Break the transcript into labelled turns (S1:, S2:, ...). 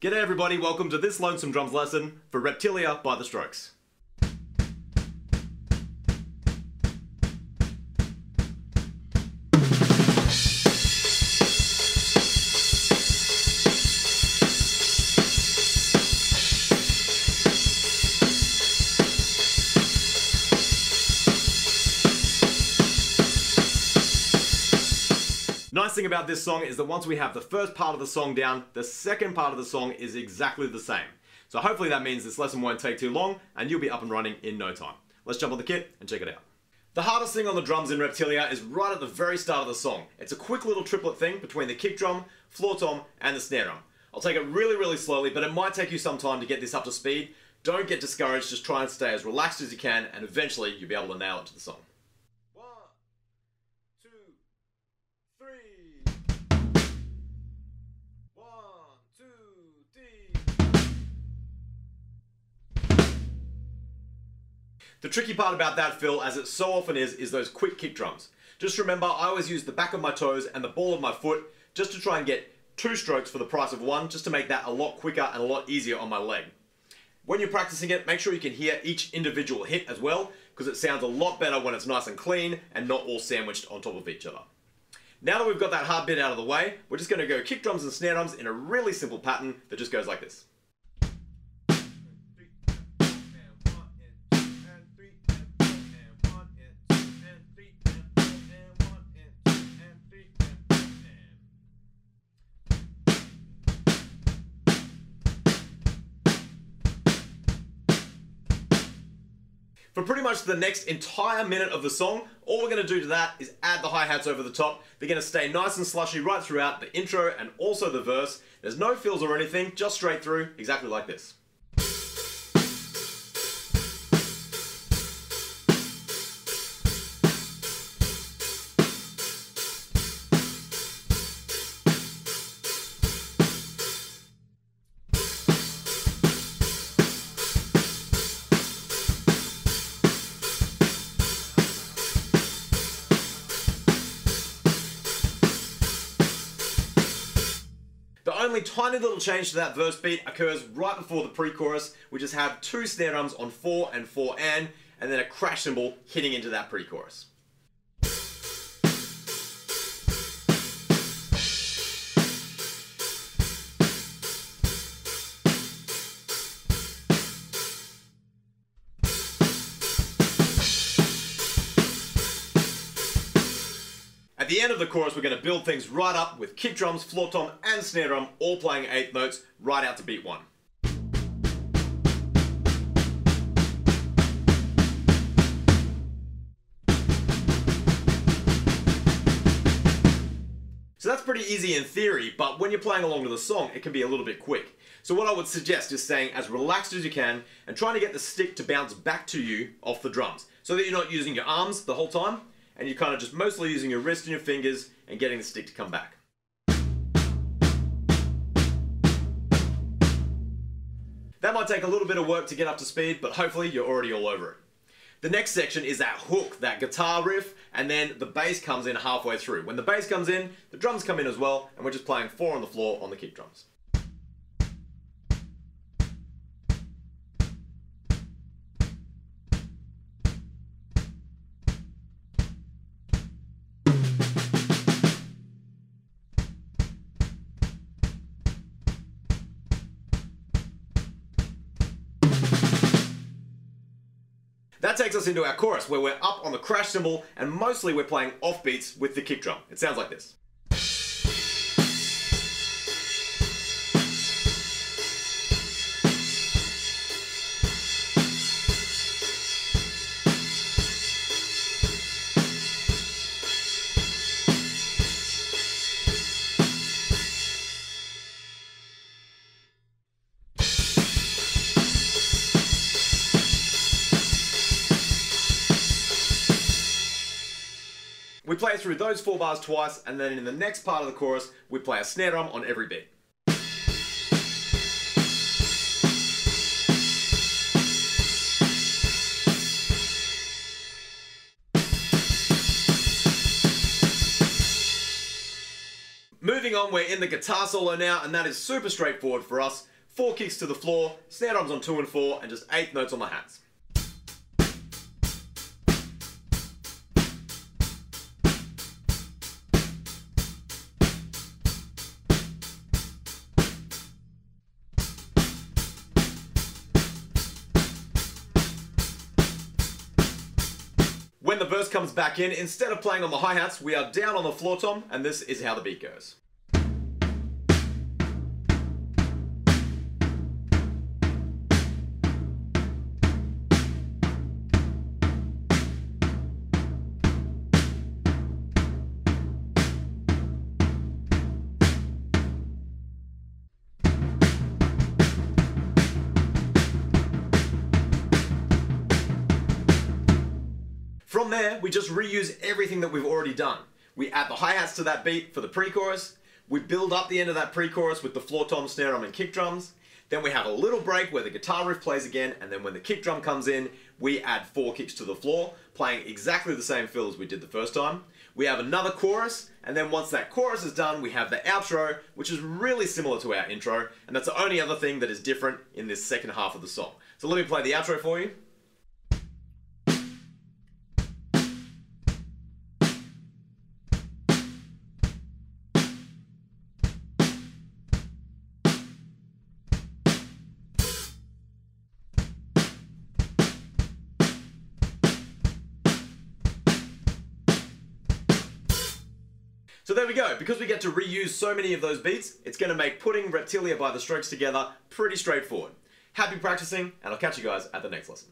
S1: G'day everybody, welcome to this Lonesome Drums lesson for Reptilia by The Strokes. Nice thing about this song is that once we have the first part of the song down, the second part of the song is exactly the same. So hopefully that means this lesson won't take too long and you'll be up and running in no time. Let's jump on the kit and check it out. The hardest thing on the drums in Reptilia is right at the very start of the song. It's a quick little triplet thing between the kick drum, floor tom, and the snare drum. I'll take it really slowly, but it might take you some time to get this up to speed. Don't get discouraged, just try and stay as relaxed as you can and eventually you'll be able to nail it to the song. The tricky part about that fill, as it so often is those quick kick drums. Just remember, I always use the back of my toes and the ball of my foot just to try and get 2 strokes for the price of 1, just to make that a lot quicker and a lot easier on my leg. When you're practicing it, make sure you can hear each individual hit as well, because it sounds a lot better when it's nice and clean and not all sandwiched on top of each other. Now that we've got that hard bit out of the way, we're just going to go kick drums and snare drums in a really simple pattern that just goes like this. For pretty much the next entire minute of the song, all we're going to do to that is add the hi-hats over the top. They're going to stay nice and slushy right throughout the intro and also the verse. There's no fills or anything, just straight through, exactly like this. The only tiny little change to that verse beat occurs right before the pre-chorus. We just have 2 snare drums on 4 and 4 and then a crash cymbal hitting into that pre-chorus. At the end of the chorus, we're going to build things right up with kick drums, floor tom, and snare drum all playing 8th notes right out to beat 1. So that's pretty easy in theory, but when you're playing along to the song, it can be a little bit quick. So what I would suggest is staying as relaxed as you can and trying to get the stick to bounce back to you off the drums, so that you're not using your arms the whole time, and you're kind of just mostly using your wrist and your fingers and getting the stick to come back. That might take a little bit of work to get up to speed, but hopefully you're already all over it. The next section is that hook, that guitar riff, and then the bass comes in halfway through. When the bass comes in, the drums come in as well, and we're just playing 4 on the floor on the kick drums. That takes us into our chorus, where we're up on the crash cymbal and mostly we're playing off beats with the kick drum. It sounds like this. We play through those 4 bars twice, and then in the next part of the chorus, we play a snare drum on every beat. Moving on, we're in the guitar solo now, and that is super straightforward for us. 4 kicks to the floor, snare drums on 2 and 4, and just 8th notes on the hats. When the verse comes back in, instead of playing on the hi-hats, we are down on the floor tom, and this is how the beat goes. From there, we just reuse everything that we've already done. We add the hi-hats to that beat for the pre-chorus, we build up the end of that pre-chorus with the floor tom, snare drum, and kick drums, then we have a little break where the guitar riff plays again, and then when the kick drum comes in, we add 4 kicks to the floor, playing exactly the same fill as we did the first time. We have another chorus, and then once that chorus is done, we have the outro, which is really similar to our intro, and that's the only other thing that is different in this second half of the song. So let me play the outro for you. So there we go. Because we get to reuse so many of those beats, it's going to make putting Reptilia by the Strokes together pretty straightforward. Happy practicing, and I'll catch you guys at the next lesson.